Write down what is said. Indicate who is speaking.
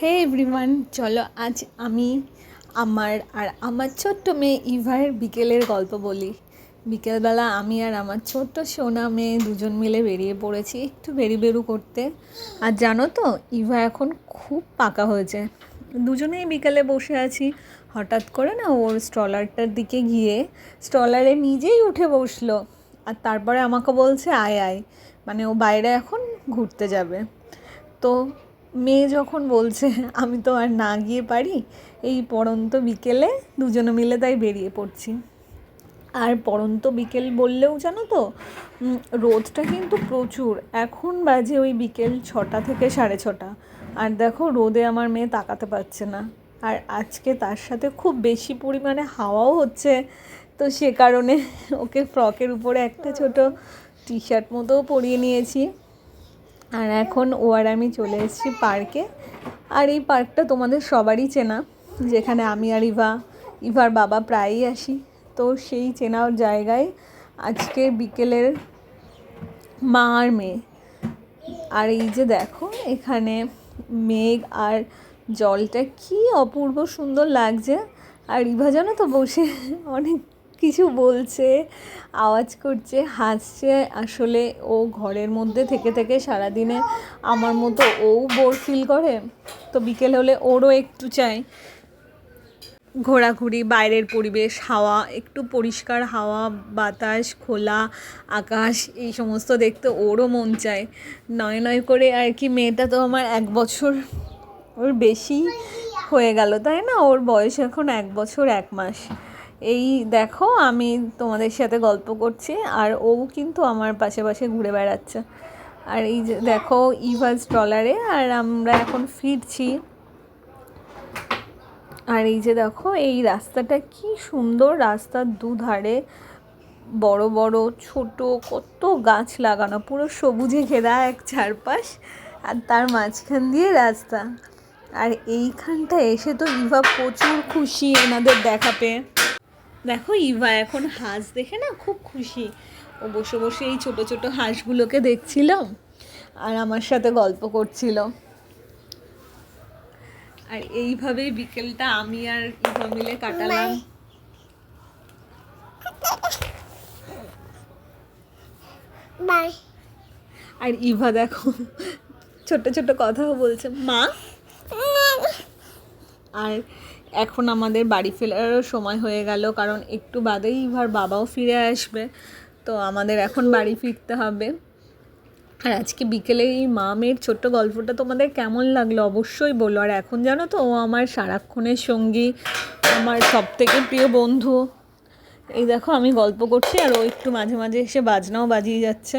Speaker 1: হে everyone, চলো আজ আমি আমার ছোট্ট মেয়ে ইভার বিকেলের গল্প বলি। বিকেলবেলা আমি আর আমার ছোট্ট সোনা মেয়ে দুজন মিলে বেরিয়ে পড়েছি একটু বেরু করতে। আর জানো তো, ইভা এখন খুব পাকা হয়েছে। দুজনেই বিকেলে বসে আছি, হঠাৎ করে না ওর স্ট্রলারটার দিকে গিয়ে স্ট্রলারে নিজেই উঠে বসলো। আর তারপরে আমাকে বলছে আয় আয়, মানে ও বাইরে এখন ঘুরতে যাবে। তো মেয়ে যখন বলছে আমি তো আর না গিয়ে পারি, এই পড়ন্ত বিকেলে দুজনে মিলে তাই বেরিয়ে পড়ছি। আর পড়ন্ত বিকেল বললেও জানো তো, রোদটা কিন্তু প্রচুর। এখন বাজে ওই বিকেল 6টা থেকে 6:30, আর দেখো রোদে আমার মেয়ে তাকাতে পারছে না। আর আজকে তার সাথে খুব বেশি পরিমাণে হাওয়াও হচ্ছে, তো সে কারণে ওকে ফ্রকের উপরে একটা ছোট টি শার্ট মতোও পরিয়ে নিয়েছি। আর এখন ও আর আমি চলে এসেছি পার্কে। আর এই পার্কটা তোমাদের সবারই চেনা, যেখানে আমি আর ইভার বাবা প্রায়ই আসি। তো সেই চেনা জায়গায় আজকে বিকেলের মা আর মেয়ে। আর এই যে দেখো এখানে মেঘ আর জলটা কি অপূর্ব সুন্দর লাগছে। আর ইভা জানো তো বসে অনেক কিছু বলছে, আওয়াজ করছে, হাসছে। আসলে ও ঘরের মধ্যে থেকে থেকে সারাদিনে আমার মতো ও বোর ফিল করে, তো বিকেল হলে ওরও একটু চাই ঘোরাঘুরি, বাইরের পরিবেশ, হাওয়া, একটু পরিষ্কার হাওয়া, বাতাস, খোলা আকাশ, এই সমস্ত দেখতে ওরও মন চায়। নয় নয় করে আর কি, মেয়েটা তো আমার 1 বছর ওর বেশি হয়ে গেল, তাই না? ওর বয়স এখন 1 বছর 1 মাস। এই দেখো আমি তোমাদের সাথে গল্প করছি আর ও কিন্তু আমার পাশে পাশে ঘুরে বেড়াচ্ছে। আর এই যে দেখো ইভার স্ট্রলারে, আর আমরা এখন ফিরছি। আর এই যে দেখো এই রাস্তাটা কি সুন্দর, রাস্তার দুধারে বড় বড় ছোট কত গাছ লাগানো, পুরো সবুজে ঘেরা এক চারপাশ, আর তার মাঝখান দিয়ে রাস্তা। আর এইখানটা এসে তো ইভা প্রচুর খুশি এনাদের দেখা পেয়ে। দেখো ইভা এখন হাঁস দেখে না খুব খুশি। ও বসে বসে এই ছোট ছোট হাঁসগুলোকে দেখছিল আর আমার সাথে গল্প করছিল। আর এইভাবেই বিকেলটা আমি আর ইভা মিলে কাটালাম। বাই। আর ইভা দেখো ছোট ছোট কথাও বলছে মা। আর এখন আমাদের বাড়ি ফেরারও সময় হয়ে গেল, কারণ একটু বাদেই ইভার বাবাও ফিরে আসবে, তো আমাদের এখন বাড়ি ফিরতে হবে। আর আজকে বিকেলে এই মা মেয়ের ছোট্ট গল্পটা তোমাদের কেমন লাগলো অবশ্যই বলো। আর এখন জানো তো ও আমার সারাক্ষণের সঙ্গী, আমার সবথেকে প্রিয় বন্ধু। এই দেখো আমি গল্প করছি আর ও একটু মাঝে মাঝে এসে বাজনাও বাজিয়ে যাচ্ছে।